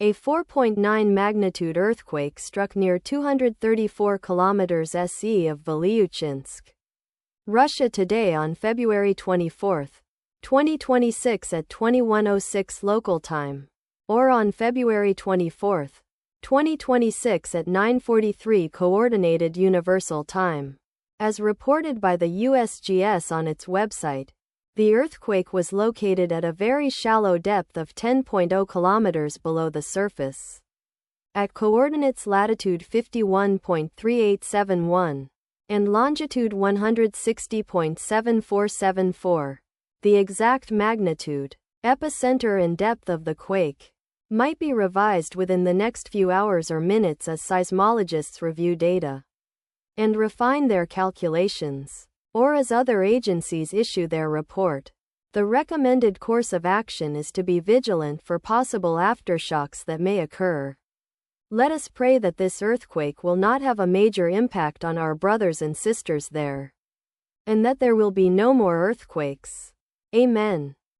A 4.9 magnitude earthquake struck near 234 kilometers SE of Vilyuchinsk, Russia today on February 24, 2026 at 21:06 local time, or on February 24, 2026 at 9:43 Coordinated Universal Time. As reported by the USGS on its website, the earthquake was located at a very shallow depth of 10.0 kilometers below the surface, at coordinates latitude 51.3871 and longitude 160.7474. The exact magnitude, epicenter and depth of the quake might be revised within the next few hours or minutes as seismologists review data and refine their calculations, or as other agencies issue their report. The recommended course of action is to be vigilant for possible aftershocks that may occur. Let us pray that this earthquake will not have a major impact on our brothers and sisters there, and that there will be no more earthquakes. Amen.